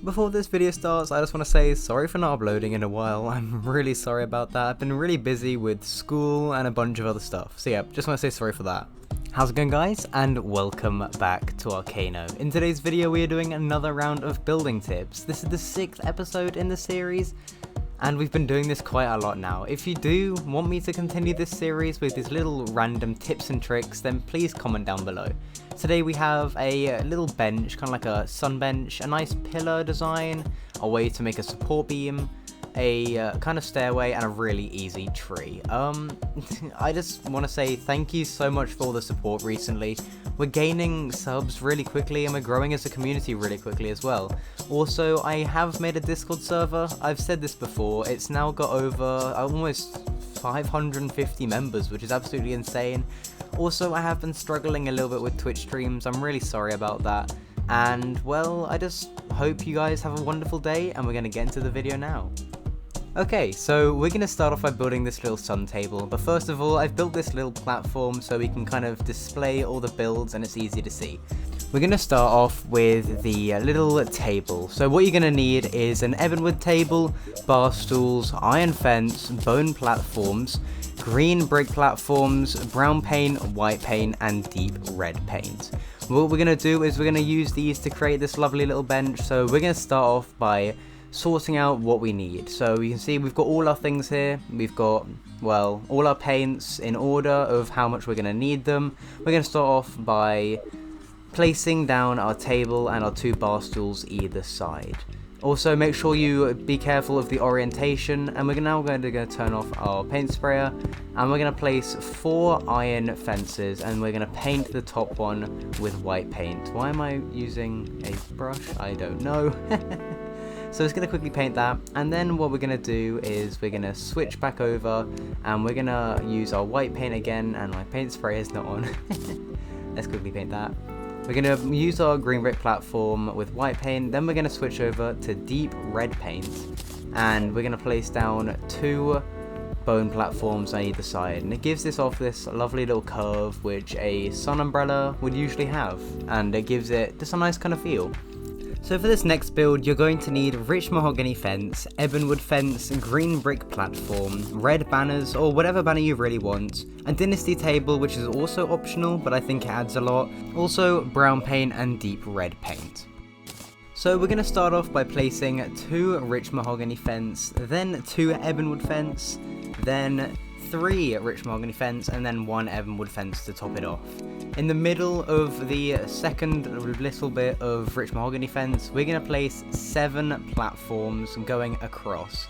Before this video starts, I just want to say sorry for not uploading in a while. I'm really sorry about that. I've been really busy with school and a bunch of other stuff. So yeah, just want to say sorry for that. How's it going, guys? And welcome back to Arcano. In today's video, we are doing another round of building tips. This is the 6th episode in the series, and we've been doing this quite a lot now. If you do want me to continue this series with these little random tips and tricks, then please comment down below. Today we have a little bench, kind of like a sun bench, a nice pillar design, a way to make a support beam, a kind of stairway, and a really easy tree. I just want to say thank you so much for all the support recently. We're gaining subs really quickly and we're growing as a community really quickly as well. Also, I have made a Discord server. I've said this before, it's now got over almost 550 members, which is absolutely insane. Also, I have been struggling a little bit with Twitch streams. I'm really sorry about that. And well, I just hope you guys have a wonderful day, and we're going to get into the video now. Okay, so we're going to start off by building this little sun table, but first of all, I've built this little platform so we can kind of display all the builds and it's easy to see. We're going to start off with the little table. So what you're going to need is an ebonwood table, bar stools, iron fence, bone platforms, green brick platforms, brown paint, white paint, and deep red paint. What we're going to do is we're going to use these to create this lovely little bench. So we're going to start off by sorting out what we need. So you can see we've got all our things here. We've got, well, all our paints in order of how much we're going to need them. We're going to start off by placing down our table and our 2 bar stools either side. Also, make sure you be careful of the orientation, and we're now going to turn off our paint sprayer, and we're going to place 4 iron fences, and we're going to paint the top one with white paint. Why am I using a brush? I don't know. So it's going to quickly paint that, and then what we're going to do is we're going to switch back over, and we're going to use our white paint again, and my paint spray is not on. Let's quickly paint that. We're going to use our green brick platform with white paint, then we're going to switch over to deep red paint, and we're going to place down 2 bone platforms on either side, and it gives this off this lovely little curve which a sun umbrella would usually have, and it gives it just a nice kind of feel. So for this next build, you're going to need rich mahogany fence, ebonwood fence, green brick platform, red banners, or whatever banner you really want, a dynasty table, which is also optional, but I think it adds a lot, also brown paint and deep red paint. So we're going to start off by placing 2 rich mahogany fence, then 2 ebonwood fence, then 3 rich mahogany fence, and then 1 ebonwood fence to top it off. In the middle of the second little bit of rich mahogany fence, we're going to place 7 platforms going across.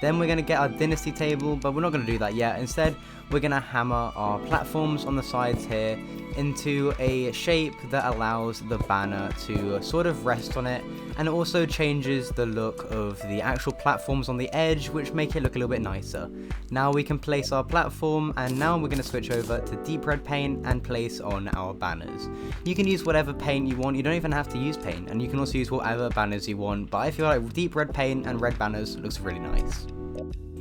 Then we're going to get our dynasty table, but we're not going to do that yet. Instead, we're going to hammer our platforms on the sides here into a shape that allows the banner to sort of rest on it, and it also changes the look of the actual platforms on the edge, which make it look a little bit nicer. Now we can place our platform, and now we're going to switch over to deep red paint and place on our banners. You can use whatever paint you want, you don't even have to use paint, and you can also use whatever banners you want, but I feel like deep red paint and red banners looks really nice.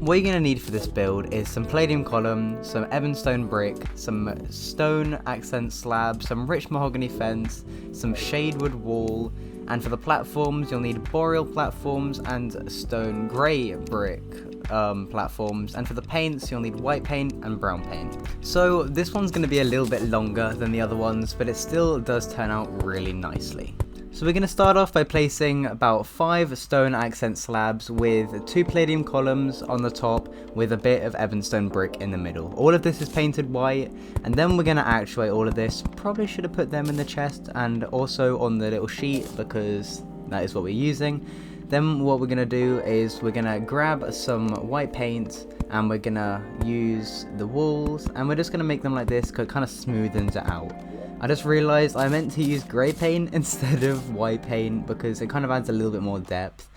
What you're going to need for this build is some palladium column, some ebonstone brick, some stone accent slab, some rich mahogany fence, some shadewood wall, and for the platforms you'll need boreal platforms and stone grey brick platforms, and for the paints you'll need white paint and brown paint. So this one's going to be a little bit longer than the other ones, but it still does turn out really nicely. So we're going to start off by placing about 5 stone accent slabs with 2 palladium columns on the top with a bit of ebonstone brick in the middle. All of this is painted white, and then we're going to actuate all of this. Probably should have put them in the chest and also on the little sheet because that is what we're using. Then what we're going to do is we're going to grab some white paint and we're going to use the walls, and we're just going to make them like this because it kind of smoothens it out. I just realised I meant to use grey paint instead of white paint because it kind of adds a little bit more depth.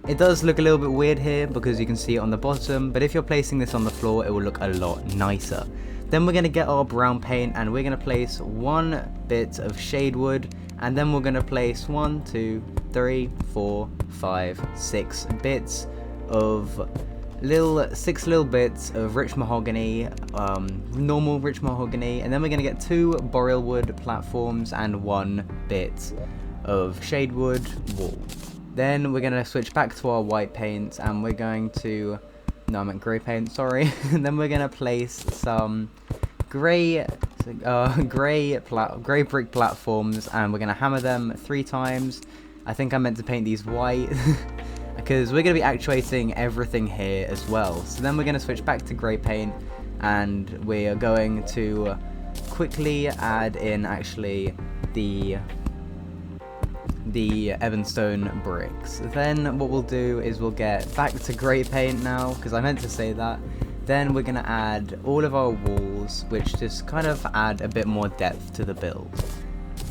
It does look a little bit weird here because you can see it on the bottom, but if you're placing this on the floor it will look a lot nicer. Then we're going to get our brown paint and we're going to place 1 bit of shadewood, and then we're going to place 1, 2, 3, 4, 5, 6 bits of 6 little bits of rich mahogany, normal rich mahogany, and then we're going to get 2 boreal wood platforms and 1 bit of shadewood wall. Then we're going to switch back to our white paint, and we're going to, no, I meant grey paint, sorry. And then we're going to place some grey brick platforms, and we're going to hammer them 3 times. I think I meant to paint these white because we're going to be actuating everything here as well. So then we're going to switch back to grey paint, and we are going to quickly add in actually the Evanstone bricks. Then what we'll do is we'll get back to grey paint now, because I meant to say that. Then we're going to add all of our walls, which just kind of add a bit more depth to the build.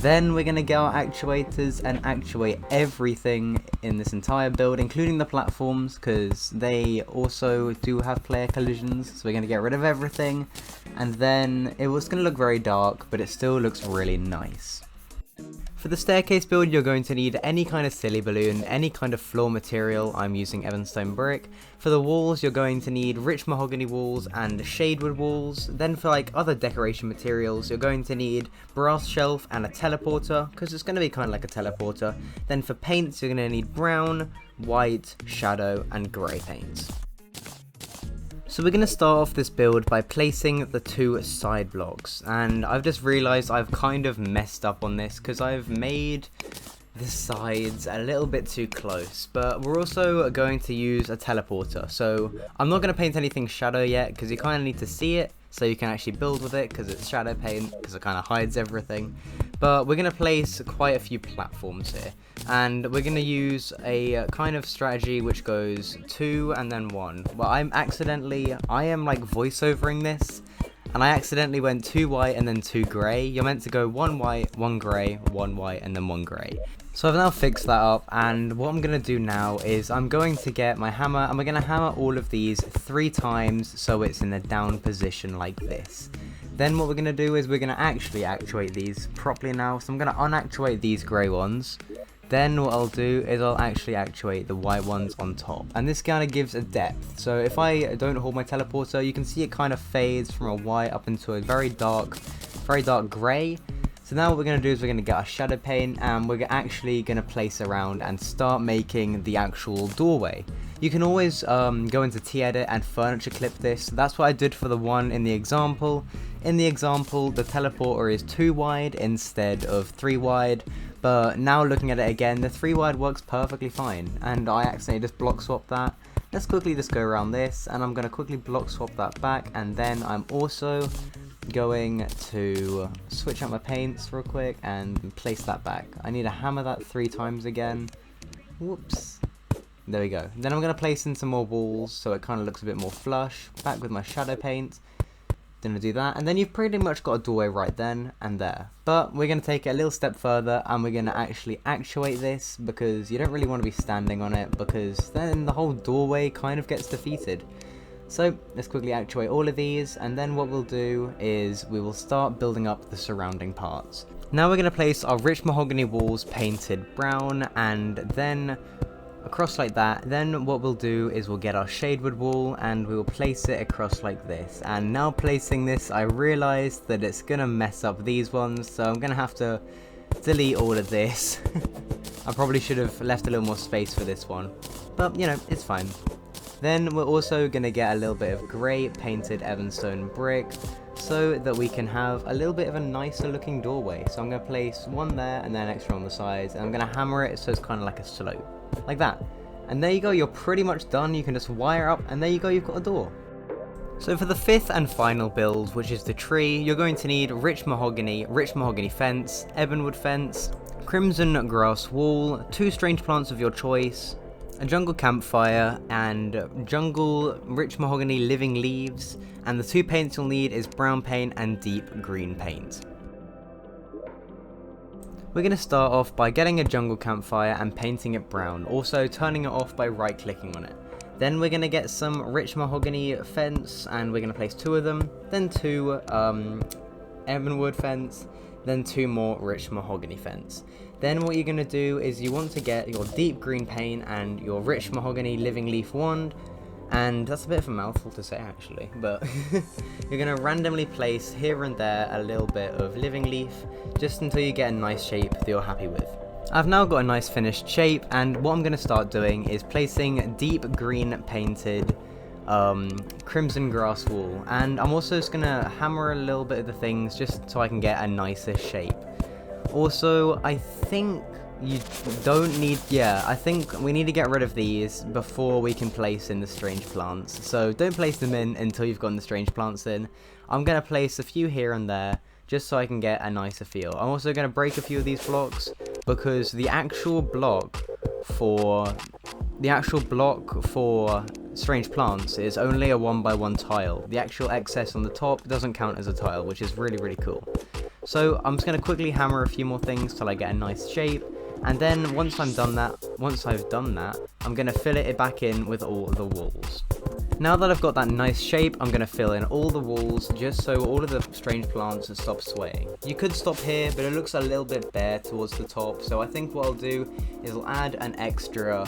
Then we're going to get our actuators and actuate everything in this entire build, including the platforms, because they also do have player collisions. So we're going to get rid of everything, and then it was going to look very dark, but it still looks really nice. For the staircase build, you're going to need any kind of silly balloon, any kind of floor material. I'm using Evanstone brick. For the walls, you're going to need rich mahogany walls and shadewood walls. Then for like other decoration materials, you're going to need brass shelf and a teleporter, because it's going to be kind of like a teleporter. Then for paints, you're going to need brown, white, shadow, and grey paints. So we're going to start off this build by placing the 2 side blocks, and I've just realised I've kind of messed up on this because I've made the sides a little bit too close, but we're also going to use a teleporter. So I'm not going to paint anything shadow yet because you kind of need to see it so you can actually build with it, because it's shadow paint, because it kind of hides everything. But we're going to place quite a few platforms here, and we're going to use a kind of strategy which goes 2 and then 1. Well, I am like voiceovering this, and I accidentally went 2 white and then 2 grey. You're meant to go 1 white, 1 grey, 1 white, and then 1 grey. So I've now fixed that up, and what I'm going to do now is I'm going to get my hammer, and we're going to hammer all of these 3 times so it's in a down position like this. Then what we're going to do is we're going to actually actuate these properly now. So I'm going to unactuate these grey ones. Then what I'll do is I'll actually actuate the white ones on top. And this kind of gives a depth. So if I don't hold my teleporter, you can see it kind of fades from a white up into a very dark grey. So now what we're going to do is we're going to get our shadow paint, and we're actually going to place around and start making the actual doorway. You can always go into T-Edit and furniture clip this. That's what I did for the one in the example. In the example, the teleporter is 2 wide instead of 3 wide. But now looking at it again, the 3 wide works perfectly fine. And I accidentally just block swapped that. Let's quickly just go around this, and I'm going to quickly block swap that back. And then I'm also going to switch out my paints real quick and place that back. I need to hammer that 3 times again. Whoops. There we go. Then I'm going to place in some more walls so it kind of looks a bit more flush. Back with my shadow paint. Gonna do that, and then you've pretty much got a doorway right then and there. But we're going to take it a little step further, and we're going to actually actuate this, because you don't really want to be standing on it, because then the whole doorway kind of gets defeated. So let's quickly actuate all of these, and then what we'll do is we will start building up the surrounding parts. Now we're going to place our rich mahogany walls painted brown, and then across like that. Then what we'll do is we'll get our shadewood wall, and we will place it across like this. And now placing this, I realized that it's gonna mess up these ones, so I'm gonna have to delete all of this. I probably should have left a little more space for this one, but you know, it's fine. Then we're also gonna get a little bit of grey painted Evanstone brick, so that we can have a little bit of a nicer looking doorway. So I'm gonna place one there and then extra on the sides, and I'm gonna hammer it so it's kind of like a slope. Like that. And there you go, you're pretty much done. You can just wire up, and there you go, you've got a door. So for the 5th and final build, which is the tree, you're going to need rich mahogany fence, ebonwood fence, crimson grass wall, 2 strange plants of your choice, a jungle campfire, and jungle rich mahogany living leaves, and the 2 paints you'll need is brown paint and deep green paint. We're going to start off by getting a jungle campfire and painting it brown, also turning it off by right clicking on it. Then we're going to get some rich mahogany fence, and we're going to place 2 of them, then 2 ebonwood fence, then 2 more rich mahogany fence. Then what you're going to do is you want to get your deep green paint and your rich mahogany living leaf wand, and that's a bit of a mouthful to say actually, but you're going to randomly place here and there a little bit of living leaf, just until you get a nice shape that you're happy with. I've now got a nice finished shape, and what I'm going to start doing is placing deep green painted crimson grass wool, and I'm also just going to hammer a little bit of the things just so I can get a nicer shape. Also, I think you don't need, I think we need to get rid of these before we can place in the strange plants. So don't place them in until you've gotten the strange plants in. I'm going to place a few here and there just so I can get a nicer feel. I'm also going to break a few of these blocks because the actual block for strange plants is only a 1x1 tile. The actual excess on the top doesn't count as a tile, which is really, really cool. So I'm just going to quickly hammer a few more things till I get a nice shape, and then once I've done that, I'm going to fill it back in with all the walls. Now that I've got that nice shape, I'm going to fill in all the walls just so all of the strange plants stop swaying. You could stop here, but it looks a little bit bare towards the top, so I think what I'll do is I'll add an extra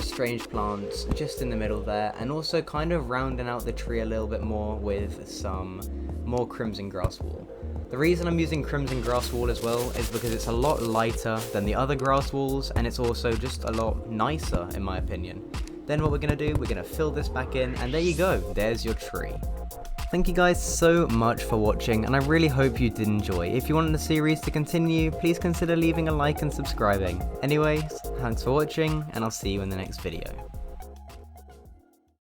strange plant just in the middle there, and also kind of rounding out the tree a little bit more with some more crimson grass wool. The reason I'm using crimson grass wool as well is because it's a lot lighter than the other grass wools, and it's also just a lot nicer in my opinion. Then what we're going to do, we're going to fill this back in, and there you go, there's your tree. Thank you guys so much for watching, and I really hope you did enjoy. If you want the series to continue, please consider leaving a like and subscribing. Anyways, thanks for watching, and I'll see you in the next video.